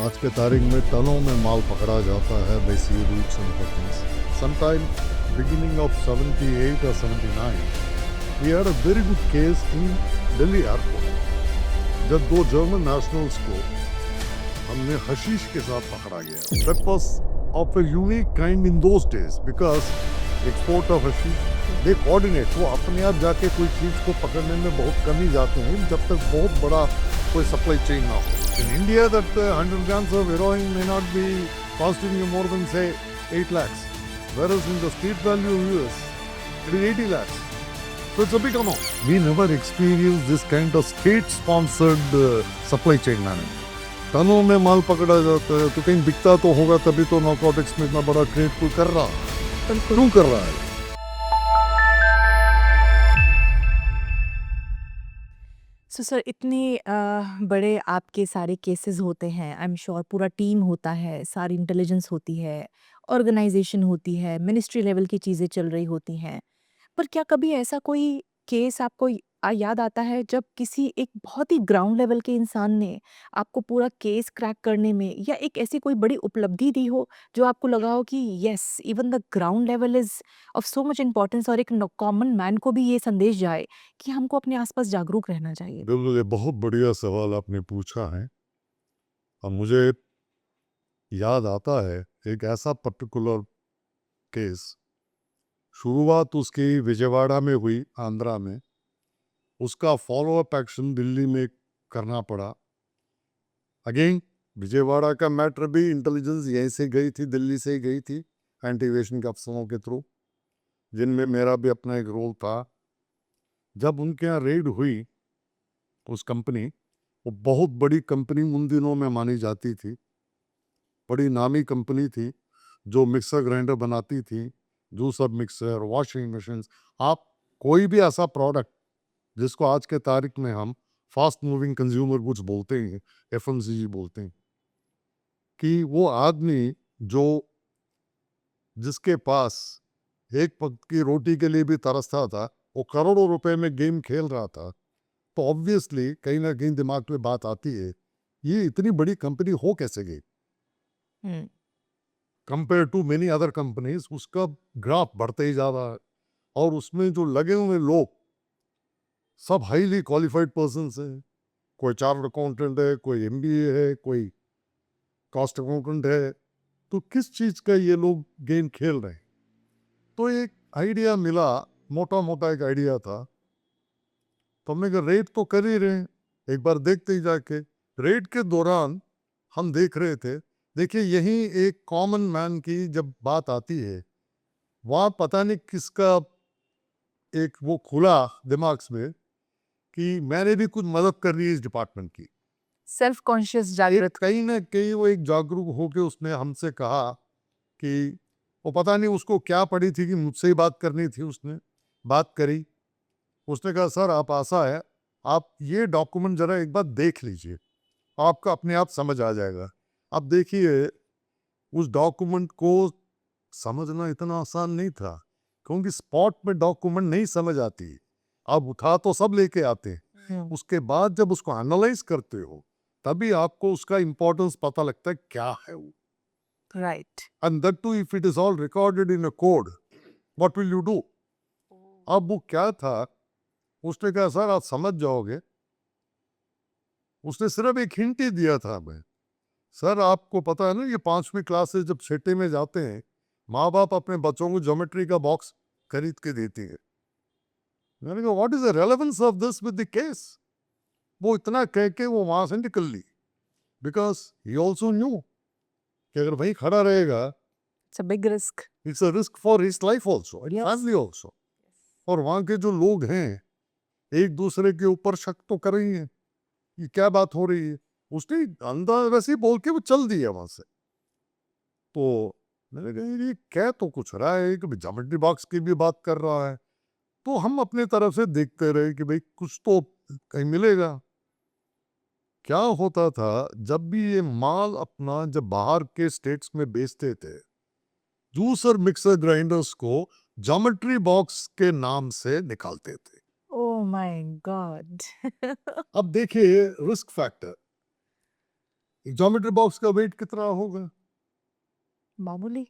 आज के तारीख में टनों में माल पकड़ा जाता है by sea routes and cuttings. Sometime beginning of 78 or 79, we had a very good case in Delhi airport. जब दो जर्मन नेशनल्स को हमने हशीश के साथ पकड़ा गया. That was of a unique kind in those days because export of hashish they coordinate. वो अपने आप जाके कोई चीज को पकड़ने में बहुत कम ही जाते हैं जब तक बहुत बड़ा कोई सप्लाई चेन ना हो. In India, that 100 grams of heroin may not be costing you more than say 8 lakhs, whereas in the street value of US, it is 80 lakhs. So it's a big amount. We never experienced this kind of state-sponsored supply chain management. टनों में माल पकड़ा जाता है तो कहीं बिकता तो होगा तभी तो नार्कोटिक्स में इतना बड़ा ट्रेड कोई कर रहा है. पर क्यों कर रहा है? सो सर इतने बड़े आपके सारे केसेस होते हैं, आई एम श्योर पूरा टीम होता है, सारी इंटेलिजेंस होती है, ऑर्गेनाइजेशन होती है, मिनिस्ट्री लेवल की चीज़ें चल रही होती हैं। पर क्या कभी ऐसा कोई केस आपको याद आता है जब किसी एक बहुत ही ग्राउंड लेवल के इंसान ने आपको पूरा केस क्रैक करने में या एक ऐसी कोई बड़ी उपलब्धि दी हो जो आपको लगा हो कि yes even the ground level is of so much importance और एक कॉमन मैन को भी ये संदेश जाए कि हमको अपने आसपास जागरूक रहना चाहिए? बिल्कुल, ये बहुत बढ़िया सवाल आपने पूछा है. अब मुझे याद आता है एक ऐसा पर्टिकुलर केस. शुरुआत उसकी विजयवाड़ा में हुई, आंध्रा में. उसका फॉलो अप एक्शन दिल्ली में करना पड़ा. अगेन विजयवाड़ा का मैटर भी इंटेलिजेंस यहीं से गई थी, दिल्ली से ही गई थी, एंटी एविएशन के अफसरों के थ्रू, जिनमें मेरा भी अपना एक रोल था. जब उनके यहाँ रेड हुई उस कंपनी, वो बहुत बड़ी कंपनी उन दिनों में मानी जाती थी, बड़ी नामी कंपनी थी जो मिक्सर ग्राइंडर बनाती थी, जूसर मिक्सर, वॉशिंग मशीन. आप कोई भी ऐसा प्रोडक्ट जिसको आज के तारीख में हम फास्ट मूविंग कंज्यूमर गुड्स बोलते हैं, एफएमसीजी बोलते हैं, कि वो आदमी जो जिसके पास एक पग की रोटी के लिए भी तरसता था, वो करोड़ों रुपए में गेम खेल रहा था. तो ऑब्वियसली कहीं ना कहीं दिमाग में बात आती है, ये इतनी बड़ी कंपनी हो कैसे गई hmm. Compare to many other companies. उसका ग्राफ बढ़ते ही जा रहा है और उसमें जो लगे हुए लोग सब हाईली क्वालिफाइड पर्सन हैं. कोई चार्टर्ड अकाउंटेंट है, कोई एमबीए है, कोई कॉस्ट अकाउंटेंट है. तो किस चीज का ये लोग गेम खेल रहे हैं? तो एक आइडिया मिला, मोटा मोटा एक आइडिया था. तो हमने कहा रेड तो कर ही रहे हैं, एक बार देखते ही जाके. रेड के दौरान हम देख रहे थे, देखिए यही एक कॉमन मैन की जब बात आती है, वहाँ पता नहीं किसका एक वो खुला दिमाग में कि मैंने भी कुछ मदद करनी है इस डिपार्टमेंट की. सेल्फ कॉन्शियस एक जागृत। कहीं ना कहीं वो एक जागरूक होके उसने हमसे कहा कि वो पता नहीं उसको क्या पड़ी थी कि मुझसे ही बात करनी थी. उसने बात करी. उसने कहा सर आप ऐसा है, आप ये डॉक्यूमेंट जरा एक बार देख लीजिए, आपका अपने आप समझ आ जाएगा. अब देखिए उस डॉक्यूमेंट को समझना इतना आसान नहीं था, क्योंकि स्पॉट में डॉक्यूमेंट नहीं समझ आती. आप उठा तो सब लेके आते हैं, हम्म। उसके बाद जब उसको एनालाइज करते हो तभी आपको उसका इंपॉर्टेंस पता लगता है क्या है वो. Right. And that too if it is all recorded in a code, what will you do? अब वो क्या था, उसने कहा सर आप समझ जाओगे. उसने सिर्फ एक हिंट ही दिया था हमें. सर आपको पता है ना, ये 5वीं क्लास से जब छठे में जाते हैं, माँ बाप अपने बच्चों को ज्योमेट्री का बॉक्स खरीद के देती है. मैंने कहा what is the relevance of this with the case? वो इतना कह के वो वहां से निकल ली, बिकॉज ही ऑल्सो न्यू कि अगर वहीं खड़ा रहेगा, it's a big risk. It's a risk for his life also and family also. और वहाँ के जो लोग हैं एक दूसरे के ऊपर शक तो कर रही हैं कि क्या बात हो रही है. उसने अंदाज वैसे ही बोल के वो चल दिया वहां से. तो मैंने कहा ये कह तो कुछ रहा है कि ज्योमेट्री बॉक्स की भी बात कर रहा है. तो हम अपने तरफ से देखते रहे कि भाई कुछ तो कहीं मिलेगा. क्या होता था, जब भी ये माल अपना जब बाहर के स्टेट्स में बेचते थे, जूसर मिक्सर ग्राइंडर्स को ज्योमेट्री बॉक्स के नाम से निकालते थे. Oh my God! अब देखिए रिस्क फैक्टर. ज्योमेट्री बॉक्स का वेट कितना होगा? मामूली।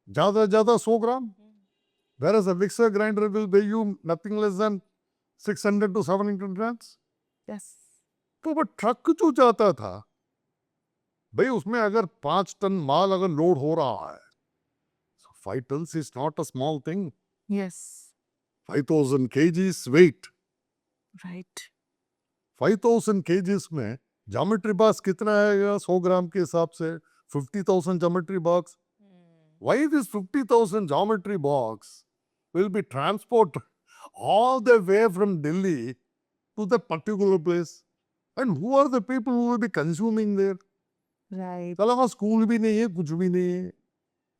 ज्यादा से ज्यादा 100 ग्राम. Whereas a mixer grinder will weigh you nothing less than 600 to 700 grams. Yes. तो वो ट्रक जो जाता था भाई, उसमें अगर 5 टन माल अगर लोड हो रहा है, 5 tons is not a small thing. Yes. 5000 kgs weight. Right. 5000 kgs में ज्योमेट्री बॉक्स कितना आएगा 100 ग्राम के हिसाब से? 50,000 geometry box. Why this 50,000 geometry box will be transported all the way from Delhi to the particular place? And who are the people who will be consuming there? Right. चलो वहाँ school भी नहीं है, कुछ भी नहीं है,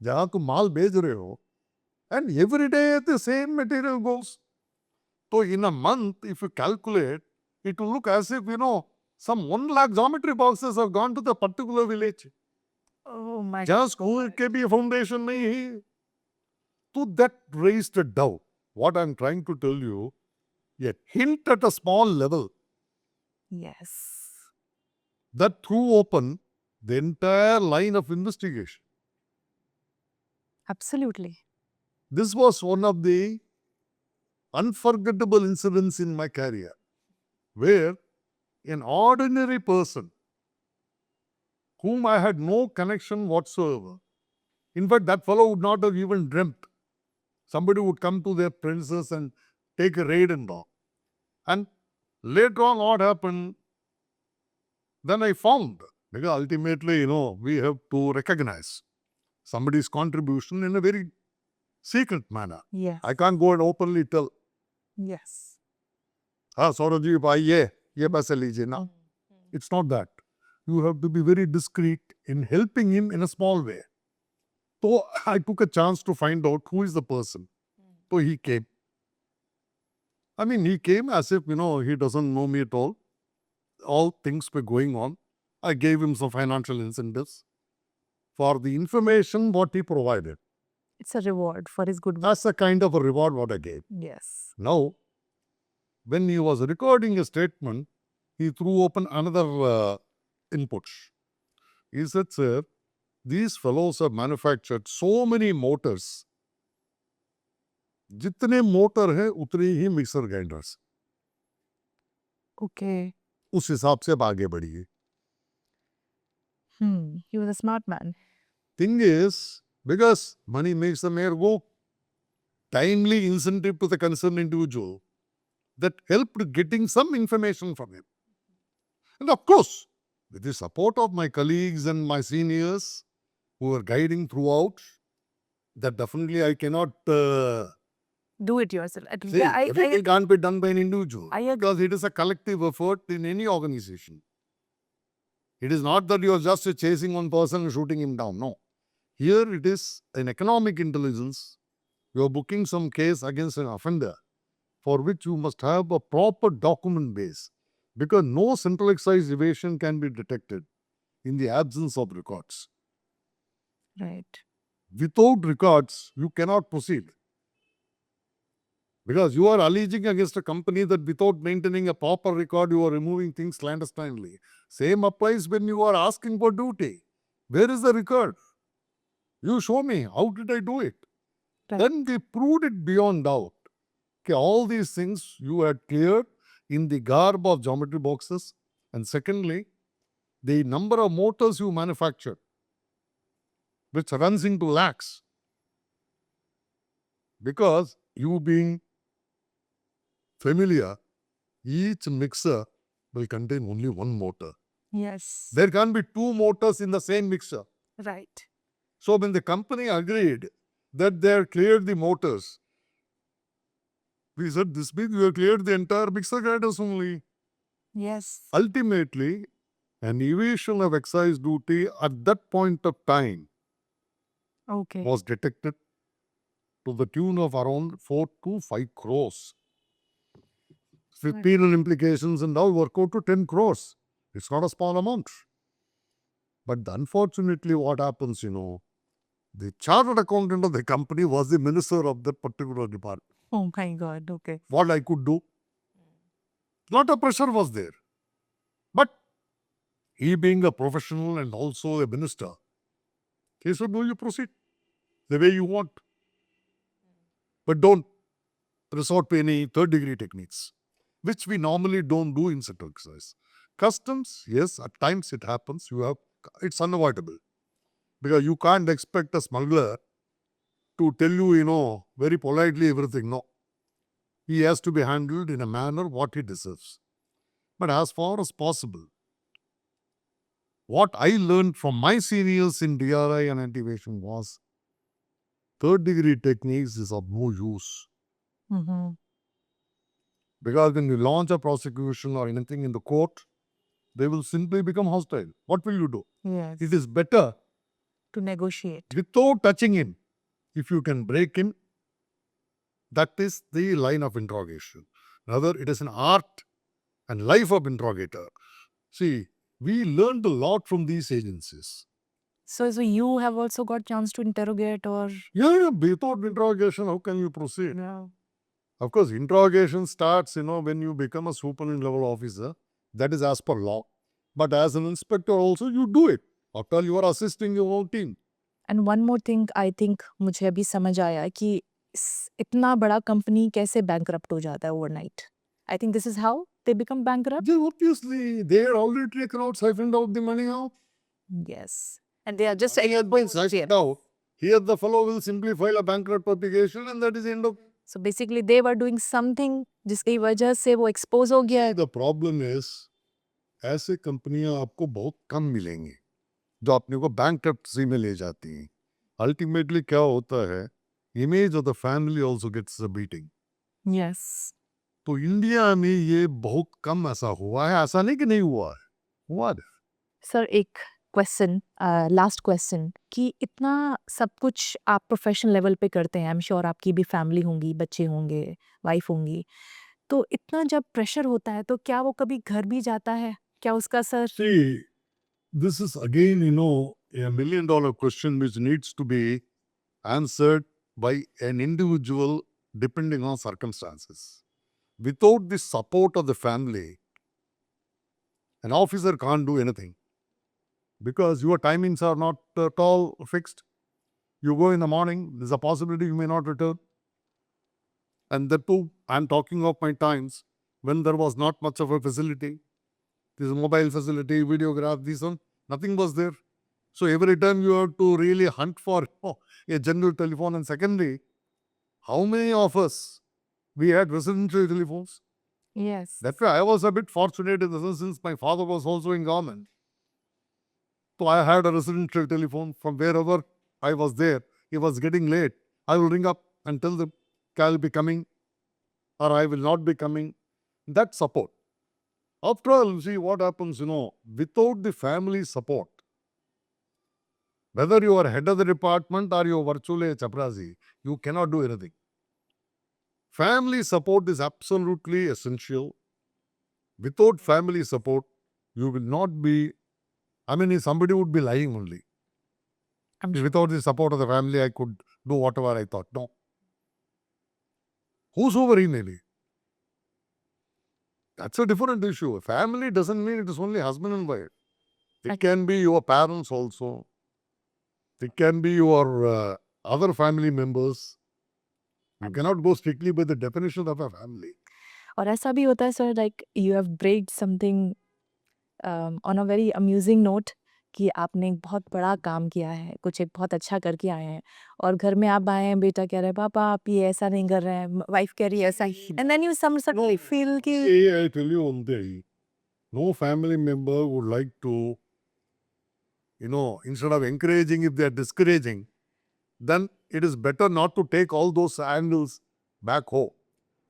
जहाँ तुम माल भेज रहे हो. And every day the same material goes. So in a month, if you calculate, it will look as if, some 1 lakh geometry boxes have gone to the particular village. Oh my जहाँ school के भी foundation नहीं है. So that raised a doubt. What I'm trying to tell you, a hint at a small level yes. that threw open the entire line of investigation. Absolutely. This was one of the unforgettable incidents in my career, where an ordinary person whom I had no connection whatsoever, in fact, that fellow would not have even dreamt somebody would come to their premises and take a raid and all. And later on, what happened? Then I found, because ultimately, we have to recognize somebody's contribution in a very secret manner. Yes. I can't go and openly tell, yes. Saurabh ji, bhai, ye paise lijiye na. It's not that. You have to be very discreet in helping him in a small way. So I took a chance to find out who is the person. So he came. I mean, he came as if, he doesn't know me at all. All things were going on. I gave him some financial incentives for the information what he provided. It's a reward for his good work. That's the kind of a reward what I gave. Yes. Now, when he was recording a statement, he threw open another input. He said, sir, these fellows have manufactured so many motors. जितने motor है उतने ही mixer grinders. Okay. उस हिसाब से अब आगे बढ़िए. He was a smart man. Thing is, because money makes the mayor go, timely incentive to the concerned individual that helped getting some information from him. And of course, with the support of my colleagues and my seniors who were guiding throughout, that definitely I cannot do it yourself. say everything can't be done by an individual, I agree. because it is a collective effort in any organization. It is not that you are just chasing one person and shooting him down. No. Here it is an economic intelligence. You are booking some case against an offender for which you must have a proper document base, because no central excise evasion can be detected in the absence of records. Right. Without records, you cannot proceed. Because you are alleging against a company that without maintaining a proper record, you are removing things clandestinely. Same applies when you are asking for duty. Where is the record? You show me. How did I do it? Right. Then we proved it beyond doubt. Okay, all these things you had cleared in the garb of geometry boxes. And secondly, the number of motors you manufactured, which runs into lakhs. Because you being familiar, each mixer will contain only one motor. Yes. There can be two motors in the same mixer. Right. So when the company agreed that they have cleared the motors, we said, this means we have cleared the entire mixer grinders only. Yes. Ultimately, an evasion of excise duty at that point of time okay. was detected to the tune of around 4 to 5 crores. With Right. penal implications, and now work out to 10 crores. It's not a small amount. But unfortunately, what happens, the chartered accountant of the company was the minister of that particular department. Oh my God. Okay. What I could do? Lot of pressure was there. But he being a professional and also a minister, he said, no, you proceed the way you want. But don't resort to any third degree techniques, which we normally don't do in sector exercise. Customs, yes, at times it happens. It's unavoidable. Because you can't expect a smuggler to tell you, very politely everything. No. He has to be handled in a manner what he deserves. But as far as possible, what I learned from my seniors in DRI and anti-evasion was third degree techniques is of no use. Mhm. Because when you launch a prosecution or anything in the court, they will simply become hostile. What will you do? Yes. It is better To negotiate. without touching him. If you can break him, that is the line of interrogation. Rather, it is an art and life of interrogator. See, we learned a lot from these agencies. So you have also got chance to interrogate or Yeah, without interrogation, how can you proceed? yeah. Of course, interrogation starts, when you become a superintendent level officer. That is as per law. But as an inspector also, you do it. After all, you are assisting your own team. And one more thing I think मुझे अभी समझ आया कि इतना बड़ा company कैसे bankrupt हो जाता है overnight I think this is how they become bankrupt Then obviously, they had already taken out, siphoned out the money out. Yes and they are just Money had been siphoned out. Here, the fellow will simply file a bankrupt application, and that is the end of. So basically they were doing something जिसकी वजह से वो expose हो गया है The problem is, ऐसे कंपनियां आपको बहुत कम मिलेंगी जो अपने को बैंकरप्सी में ले जाती हैं. अल्टीमेटली क्या होता है, image of the family also gets a beating. Yes तो इंडिया में ये बहुत कम ऐसा हुआ है. ऐसा नहीं कि नहीं हुआ है, हुआ है. सर एक क्वेश्चन लास्ट क्वेश्चन कि इतना सब कुछ आप प्रोफेशनल लेवल पे करते हैं आई एम श्योर आपकी भी फैमिली होंगी बच्चे होंगे वाइफ होंगी तो इतना जब प्रेशर होता है तो क्या वो कभी घर भी जाता है क्या उसका sir See, this is again, a $1 million question which needs to be answered by an individual depending on circumstances. Without the support of the family, an officer can't do anything because your timings are not at all fixed. You go in the morning, there's a possibility you may not return. And that too, I'm talking of my times when there was not much of a facility. This mobile facility, videograph, this one, nothing was there. So every time you have to really hunt for a general telephone. And secondly, how many of us, we had residential telephones? Yes That's why I was a bit fortunate in the sense since my father was also in government. So I had a residential telephone from wherever I was there. It was getting late. I will ring up and tell them, I'll be coming or I will not be coming. That support. After all, see what happens, without the family support, whether you are head of the department or you are virtually a chaprazi, you cannot do anything. Family support is absolutely essential. Without family support, you will not be, somebody would be lying only. I'm sure. Without the support of the family, I could do whatever I thought. No. Whosoever he may be. That's a different issue. Family doesn't mean it is only husband and wife. It can be your parents also. It can be your other family members. You cannot go strictly by the definition of a family. और ऐसा भी होता है sir like you have breaked something on a very amusing note कि आपने एक बहुत बड़ा काम किया है कुछ एक बहुत अच्छा करके आए हैं और घर में आप आए हैं बेटा कह रहे हैं पापा आप ये ऐसा नहीं कर रहे हैं वाइफ कह रही है ऐसा ही and then you some feel कि See, I tell you one thing. No family member would like to, instead of encouraging, if they are discouraging, then it is better not to take all those angles back home.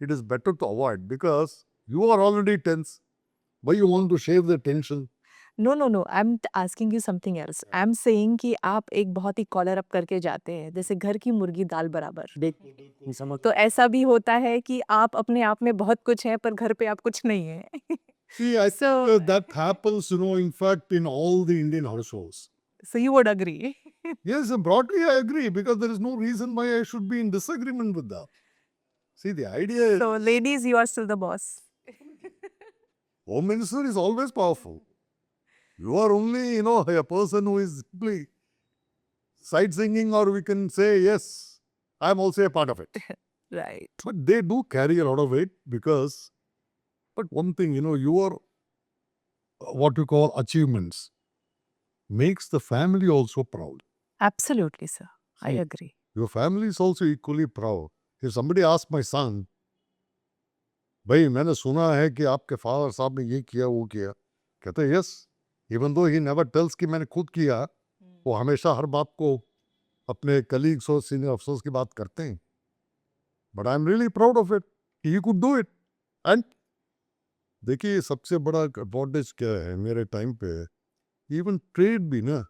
It is better to avoid because you are already tense. Why you want to shave the tension? No no no I am asking you something else I am saying कि आप एक बहुत ही collar up करके जाते हैं जैसे घर की मुर्गी दाल बराबर तो ऐसा भी होता है कि आप अपने आप में बहुत कुछ हैं पर घर पे आप कुछ नहीं है See, I So- think that happens, in fact, in all the Indian households. So you would agree Yes, broadly I agree because there is no reason why I should be in disagreement with that. See, the idea is So, ladies, you are still the boss. Home Minister is always powerful. You are only, a person who is simply side singing, or we can say, yes, I'm also a part of it. Right. But they do carry a lot of weight because, but one thing, your what you call achievements makes the family also proud. Absolutely, sir. I See, agree. your family is also equally proud. If somebody asks my son, भाई मैंने सुना है कि आपके father साहब ने ये किया वो किया, कहते हैं yes, even though he never tells कि मैंने खुद किया, वो हमेशा हर बात को अपने कलीग्स और सीनियर अफसर्स की बात करते हैं, but I am really proud of it, he could do it. And देखिए सबसे बड़ा एडवांटेज क्या है मेरे टाइम पे, इवन ट्रेड भी ना,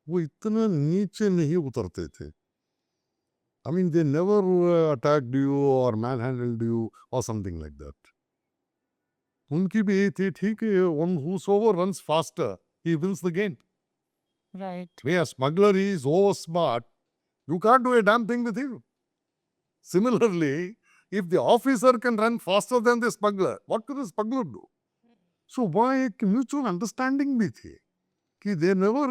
वो इतना नीचे नहीं उतरते थे. I mean, they never attacked you or manhandled you or something like that. उनकी भी यही थी, ठीक है, whosoever runs faster, he wins the game. Right. When a smuggler is over smart, you can't do a damn thing with him. Similarly, if the officer can run faster than the smuggler, what could the smuggler do? So why एक mutual understanding भी थी कि they never,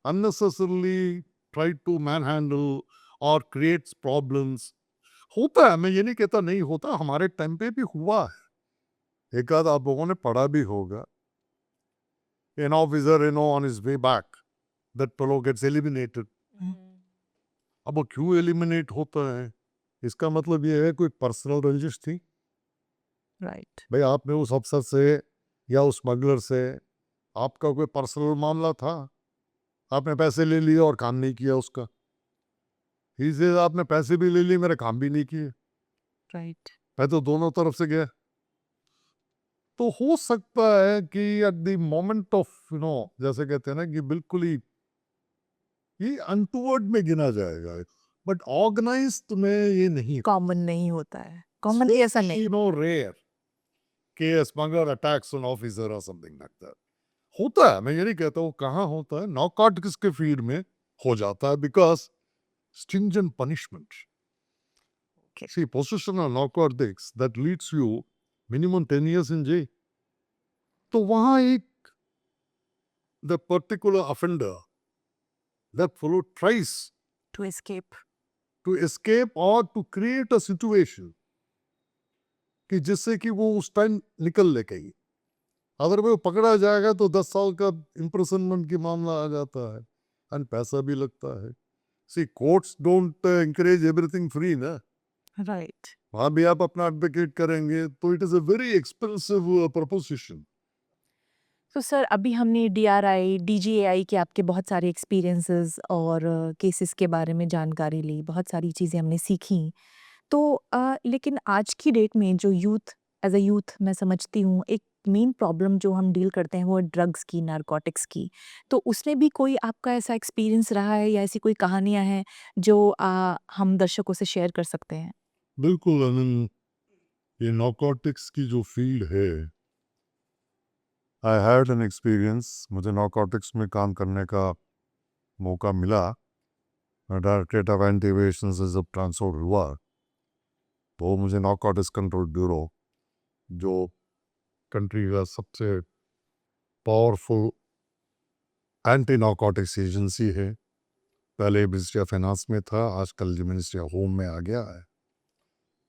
unnecessarily tried to manhandle or creates problems. होता है, मैं ये नहीं कहता नहीं होता, हमारे टाइम पे भी हुआ है. एक आध आप लोगों ने पढ़ा भी होगा, an officer, on his way back, that fellow gets eliminated. अब वो क्यों एलिमिनेट होता है, इसका मतलब ये है कोई पर्सनल रंजिश थी. Right. भाई आपने उस अफसर से या उस स्मगलर से आपका कोई पर्सनल मामला था, आपने पैसे ले लिए और काम नहीं किया उसका. ही से आपने पैसे भी ले लिए, मेरे काम भी नहीं किए, Right. मैं तो दोनों तरफ से गया. तो हो सकता है कि एट द मोमेंट ऑफ, जैसे कहते हैं ना कि बिल्कुल ही ये अनटूवर्ड में गिना जाएगा, बट ऑर्गेनाइज्ड में ये नहीं. कॉमन नहीं होता है. कॉमन ऐसा नहीं. रेयर कि a smuggler attacks an officer or something like that. होता है, मैं ये नहीं कहता हूँ कहाँ होता है, नार्कोटिक्स के फील्ड में हो जाता है because stringent punishment. Okay. See, possession of narcotics that leads you minimum 10 years in jail. तो वहाँ एक the particular offender, that fellow tries To escape. to escape or to create a situation कि जिससे कि वो उस टाइम निकल ले कहीं. अगर वो पकड़ा जाएगा तो 10 साल का इम्प्रिजनमेंट की मामला आ जाता है एंड पैसा भी लगता है. See courts don't encourage everything free ना, Right. वहाँ भी आप अपना एडवोकेट करेंगे तो it is a very expensive proposition. तो सर अभी हमने डीआरआई, डीजीएआई के आपके बहुत सारे एक्सपीरियंसेस और केसेस के बारे में जानकारी ली, बहुत सारी चीज़ें हमने सीखी. तो लेकिन आज की डेट में जो यूथ एज़ अ यूथ मैं समझती हूँ एक मेन प्रॉब्लम जो हम डील करते हैं वो है ड्रग्स की, नारकोटिक्स की. तो उसमें भी कोई आपका ऐसा एक्सपीरियंस रहा है या ऐसी कोई कहानियाँ हैं जो हम दर्शकों से शेयर कर सकते हैं? बिल्कुल अनंत, ये नार्कोटिक्स की जो फील्ड है, आई हैड एन एक्सपीरियंस. मुझे नार्कोटिक्स में काम करने का मौका मिला. डायरेक्टरेट ऑफ एंटी एविएशन से जब ट्रांसफर हुआ तो मुझे नार्कोटिक्स कंट्रोल ब्यूरो, जो कंट्री का सबसे पावरफुल एंटी नार्कोटिक्स एजेंसी है, पहले मिनिस्ट्री ऑफ फाइनेंस में था, आजकल जो मिनिस्ट्री ऑफ होम में आ गया है.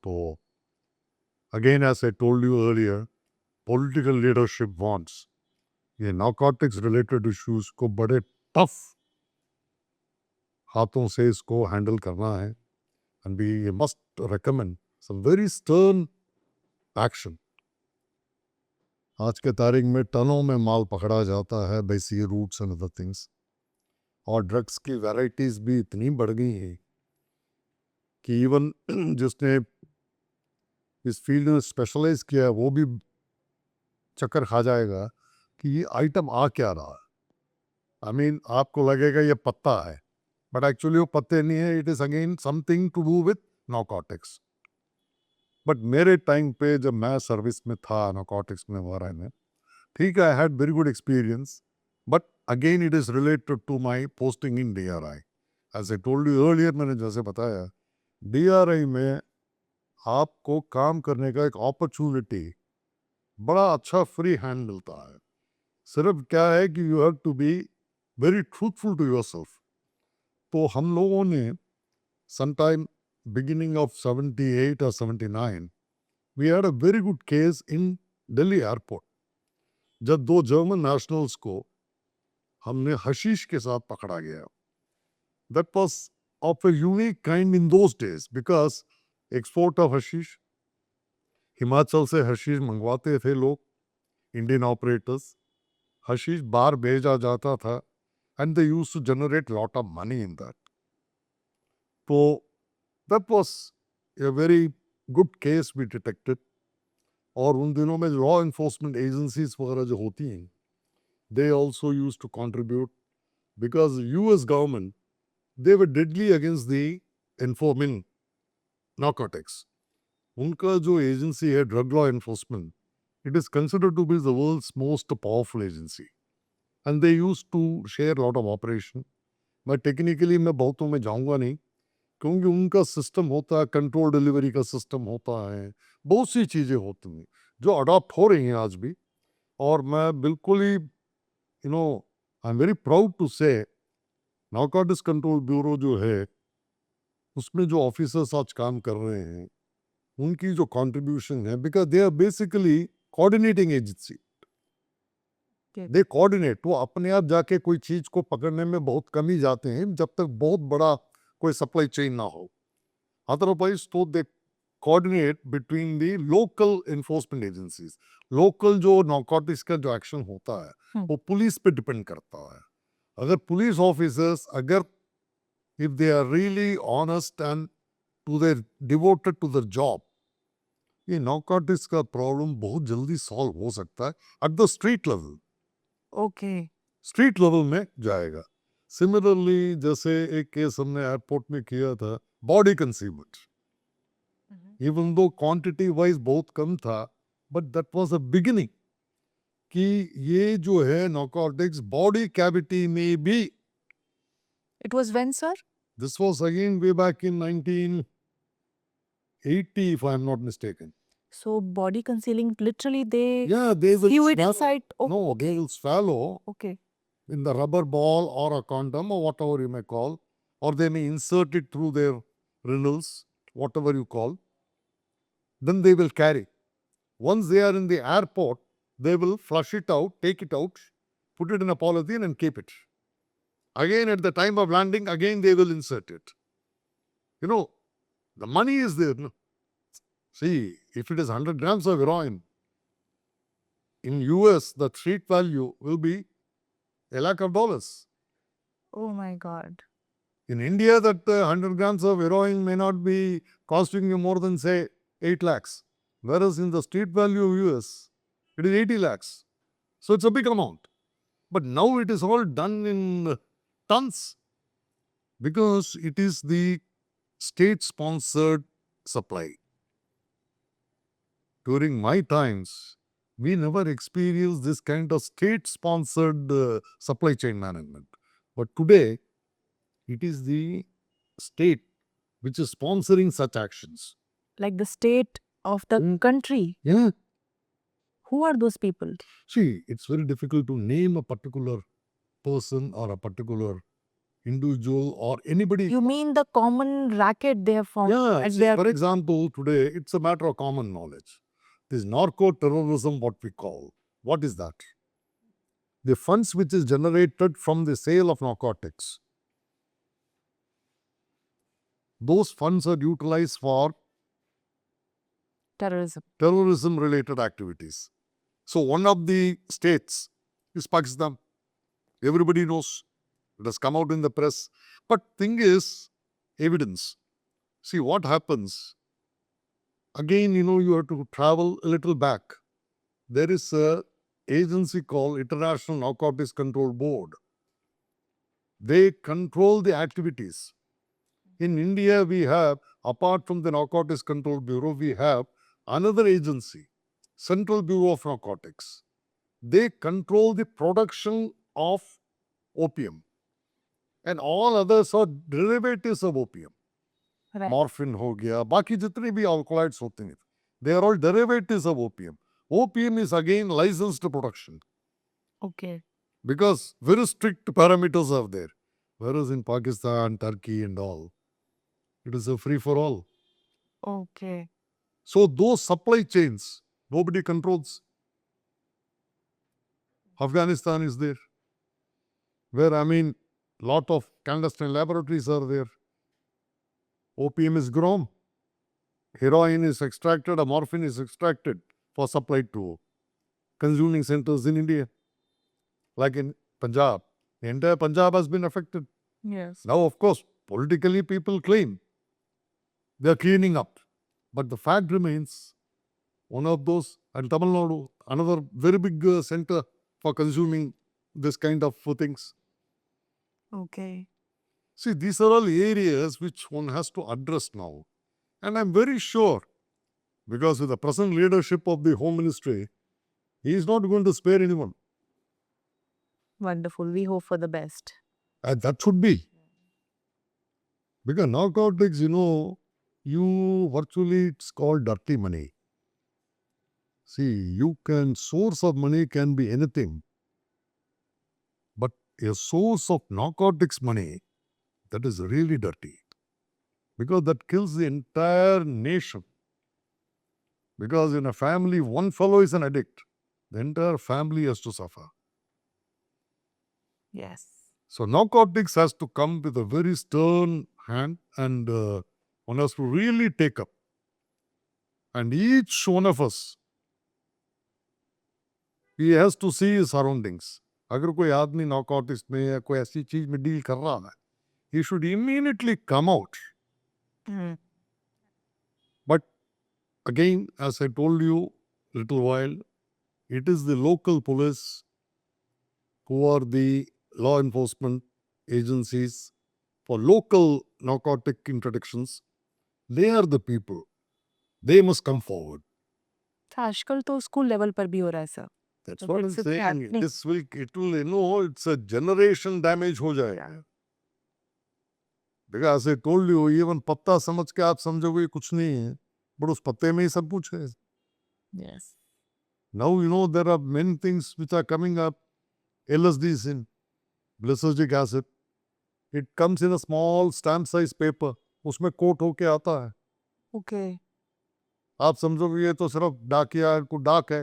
तो again as I told you earlier, political leadership wants ये नार्कोटिक्स रिलेटेड इश्यूज को बड़े टफ हाथों से इसको हैंडल करना है and we must recommend some very stern action. आज के तारीख में टनों में माल पकड़ा जाता है by sea routes and other things, और ड्रग्स की वैराइटीज भी इतनी बढ़ गई हैं कि इवन जिसने इस फील्ड में स्पेशलाइज किया है वो भी चक्कर खा जाएगा कि ये आइटम आ क्या रहा है. आई मीन आपको लगेगा ये पत्ता है, बट एक्चुअली वो पत्ते नहीं है, it is again something to do with narcotics. But मेरे टाइम पे जब मैं सर्विस में था नार्कोटिक्स में वगैरह में, ठीक है, I had very good experience, but again it is related to my posting in DRI. As I told you earlier, मैंने जैसे बताया, डीआरआई में आपको काम करने का एक अपॉर्चुनिटी, बड़ा अच्छा फ्री हैंड मिलता है. सिर्फ क्या है कि you have to be very truthful to yourself. तो हम लोगों ने sometime beginning of 78 or 79 we had a very good case in Delhi airport जब दो जर्मन नेशनल्स को हमने हशीश के साथ पकड़ा गया। That was of a unique kind in those days because export of hashish, Himachal से हशीश मंगवाते थे लोग, इंडियन ऑपरेटर्स, हशीश बाहर भेजा जाता था and they used to generate lot of money in that. तो that was a very good case we detected। और उन दिनों में लॉ इन्फोर्समेंट एजेंसीज वगैरह जो होती हैं they also use to contribute because US government they were deadly against the informing narcotics. उनका जो एजेंसी है drug law enforcement, it is considered to be the world's most powerful agency and they use to share lot of operation. मैं technically मैं बहुतों में जाऊंगा नहीं क्योंकि उनका सिस्टम होता है, कंट्रोल डिलीवरी का सिस्टम होता है, बहुत सी चीज़ें होती हैं जो अडॉप्ट हो रही हैं आज भी। और मैं बिल्कुल ही I am very proud to say narcotics control bureau जो है उसमें जो ऑफिसर्स आज काम कर रहे हैं उनकी जो कंट्रीब्यूशन है, because they are basically coordinating agency, they coordinate. वो अपने आप जाके कोई चीज को पकड़ने में बहुत कम ही जाते हैं जब तक बहुत बड़ा कोई सप्लाई चेन ना हो, अदरवाइज तो they coordinate between the local enforcement agencies. Local जो नारकोटिक्स का जो एक्शन होता है वो पुलिस पे डिपेंड करता है। अगर पुलिस ऑफिसर्स अगर if they are really honest and to their devoted to their job, ये नारकोटिक्स का प्रॉब्लम बहुत जल्दी सॉल्व हो सकता है at the street level. Okay street level में जाएगा। सिमिलरली जैसे एक केस हमने एयरपोर्ट में किया था, body concealment, even though quantity wise बहुत कम था but that was a beginning कि ये जो है नारकोटिक्स बॉडी कैविटी में भी। It was when sir? This was again way back in 1980 if I am not mistaken. So body concealing, literally they Yeah, they will sew it swallow. inside. Oh, No, they will swallow okay. in the rubber ball or a condom or whatever you may call, or they may insert it through their renals, whatever you call. Then they will carry. Once they are in the airport, they will flush it out, take it out, put it in a polythene and keep it. Again, at the time of landing, again they will insert it. You know, the money is there. No? See, if it is 100 grams of heroin, in US, the street value will be $1 lakh. Oh my God. In India, that 100 grams of heroin may not be costing you more than, say, 8 lakhs. Whereas in the street value of US, it is 80 lakhs. So it's a big amount. But now it is all done in tons because it is the state-sponsored supply. During my times, we never experienced this kind of state-sponsored supply chain management. But today, it is the state which is sponsoring such actions. Like the state of the country. Yeah. Who are those people? See, it's very difficult to name a particular person or a particular individual or anybody. You mean the common racket they have formed? Yeah, and see, they are for example, today it's a matter of common knowledge. This narco-terrorism, what we call, what is that? The funds which is generated from the sale of narcotics, those funds are utilized for terrorism. terrorism-related activities. So one of the states is Pakistan. Everybody knows. It has come out in the press. But thing is, evidence. See what happens. Again, you have to travel a little back. There is a agency called International Narcotics Control Board. They control the activities. In India, we have, apart from the Narcotics Control Bureau, we have another agency, Central Bureau of Narcotics. They control the production of opium. And all others are derivatives of opium. Right. Morphine हो गया, बाकी जितने भी alkaloids होते हैं, they are all derivatives of opium. Opium is again licensed production. Okay. because very strict parameters are there. Whereas in Pakistan, Turkey, and all, it is a free for all. Okay. So those supply chains, nobody controls. Afghanistan is there, where lot of clandestine laboratories are there. Opium is grown, heroin is extracted, or morphine is extracted for supply to consuming centers in India, like in Punjab. The entire Punjab has been affected. Yes. Now, of course, politically people claim they are cleaning up, but the fact remains one of those, and Tamil Nadu, another very big center for consuming this kind of things. Okay. See, these are all areas which one has to address now. And I'm very sure, because with the present leadership of the Home Ministry, he is not going to spare anyone. Wonderful. We hope for the best. And that should be. Because narcotics, you virtually, it's called dirty money. See, source of money can be anything. But a source of narcotics money, that is really dirty. Because that kills the entire nation. Because in a family, one fellow is an addict, the entire family has to suffer. Yes. So narcotics has to come with a very stern hand, and one has to really take up. And each one of us, he has to see his surroundings. अगर कोई आदमी narcotics में या कोई ऐसी चीज में deal कर रहा है, he should immediately come out. But again, as I told you little while, it is the local police who are the law enforcement agencies for local narcotic interdictions. They are the people. They must come forward. आजकल तो school level पर भी हो रहा है sir. That's So what I'm it's saying. happening. It will, it's a generation damage हो जाएगा. Because as I told you, even पत्ता समझ के आप समझोगे कुछ नहीं है, but उस पत्ते में ही सब कुछ है. Yes. Now, there are many things which are coming up. LSD is in, lysergic acid. It comes in a small stamp size paper. उसमें कोट होके आता है. Okay. आप समझोगे ये तो सिर्फ डाकिया को डाक है.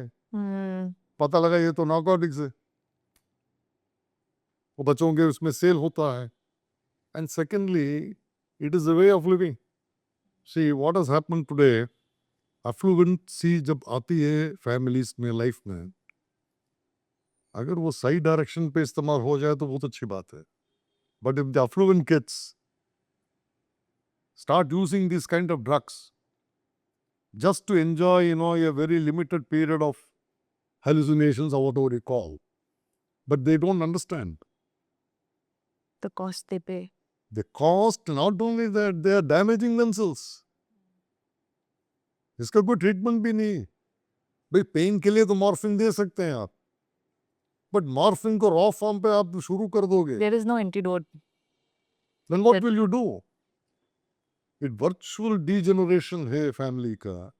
पता लगा ये तो नार्कोटिक्स है. वो बच्चों के उसमें सेल होता है. And secondly, it is a way of living. See, what has happened today, affluency जब आती है families में, life में, अगर वो सही डायरेक्शन पे इस्तेमाल हो जाए तो बहुत अच्छी बात है. But if the affluent kids start using these kind of drugs just to enjoy, a very limited period of hallucinations or whatever you call, but they don't understand. The cost they pay. The cost, not only that, they are damaging themselves. इसका कोई treatment भी नहीं. भाई pen के लिए तो morphine दे सकते हैं आप, बट मॉर्फिन को रॉ फॉर्म पे आप शुरू कर दोगे, There is no antidote. then what will you do? It virtual degeneration है फैमिली का.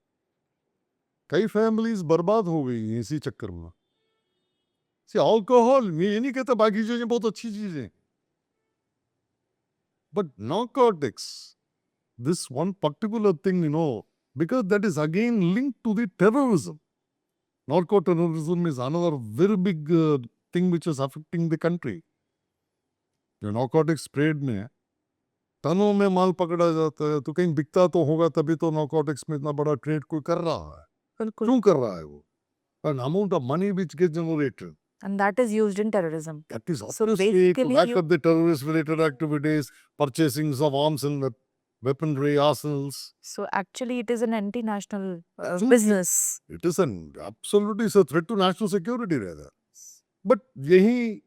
कई फैमिलीज बर्बाद हो गई हैं इसी चक्कर में. See, alcohol, मैं ये नहीं कहता बाकी चीजें बहुत अच्छी चीजें, but narcotics, this one particular thing, because that is again linked to the terrorism. Narco-terrorism is another very big thing which is affecting the country. जो narcotics trade में टनों में माल पकड़ा जाता है, तो कहीं बिकता तो होगा तभी तो narcotics में इतना बड़ा ट्रेड कोई कर रहा है. बिल्कुल. क्यों कर रहा है वो? An amount of money which gets generated. And that is used in terrorism. That is So obviously to basically back you- up the terrorist-related activities, purchasings of arms and weaponry, arsenals. So actually it is an anti-national Absolutely. business. It is absolutely it's a threat to national security rather. But yahi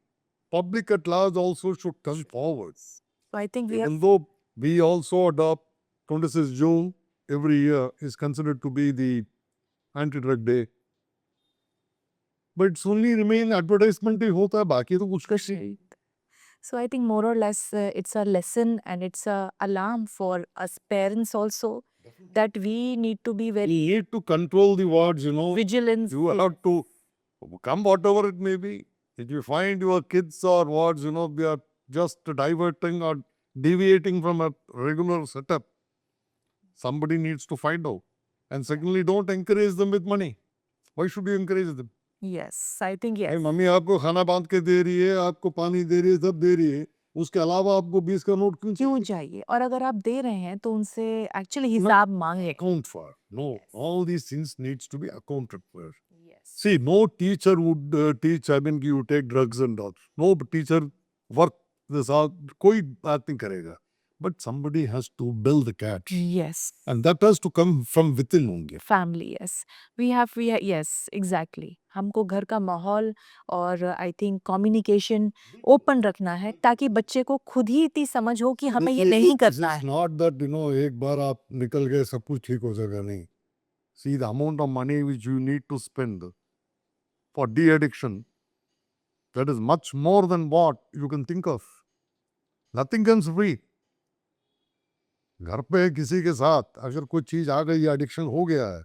public at large also should come forward. So I think we have Even though we also adopt 26 June every year is considered to be the anti-drug day. But it's only remain advertisement ही होता है, बाकी तो कुछ नहीं. So I think more or less it's a lesson and it's a alarm for us parents also that we need to be We very need to control the words, vigilant. You have to come whatever it may be. If you find your kids or what, they are just diverting or deviating from a regular setup, somebody needs to find out. And secondly, don't encourage them with money. Why should you encourage them? Yes, I think भाई yes. Mummy आपको खाना बांध के दे रही है, आपको पानी दे रही है, सब दे रही है, उसके अलावा आपको 20 का नोट क्यों क्यों चाहिए? चाहिए? और अगर आप दे रहे हैं तो उनसे एक्चुअली No. हिसाब मांगे। Account for. No, Yes. all these things needs to be accounted for. Yes. See, no teacher would teach, you take drugs and all. No teacher work this out, कोई बात नहीं करेगा. But somebody has to build the cat. Yes. And that has to come from within only. Family, yes. Yes, exactly. हमको घर का माहौल और I think communication open रखना है ताकि बच्चे को खुद ही इतनी समझ हो कि हमें ये नहीं करना This is है। not that, एक बार आप निकल गए सब कुछ ठीक हो जाएगा, नहीं. See, the amount of money which you need to spend for de-addiction, that is much more than what you can think of. Nothing comes free. घर पे किसी के साथ अगर कोई चीज आ गई, एडिक्शन हो गया है,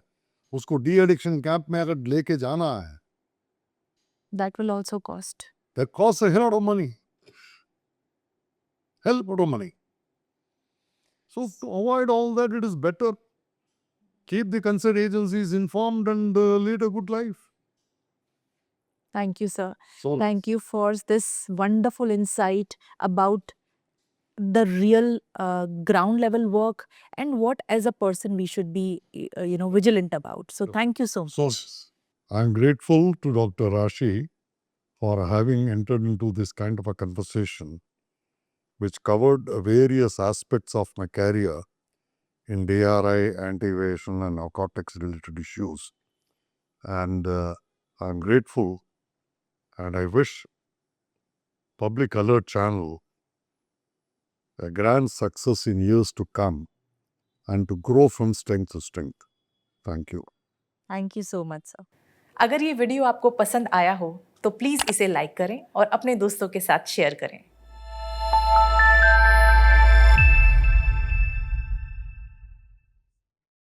उसको डी एडिक्शन कैंप में अगर लेके जाना है, That will also cost. that costs a hell lot of money. Hell lot of money. So to avoid all that, it is better keep the concerned agencies informed and lead a good life. Thank you, sir. So Thank you for this wonderful insight about the real ground level work and what as a person we should be vigilant about. So Sure. thank you so much. So, I'm grateful to Dr. Rashi for having entered into this kind of a conversation, which covered various aspects of my career in DRI, anti-evasion, and narcotics related issues. And I'm grateful, and I wish Public Alert Channel a grand success in years to come and to grow from strength to strength. Thank you. Thank you so much sir. अगर ये video आपको पसंद आया हो तो please इसे like करें और अपने दोस्तों के साथ शेयर करें।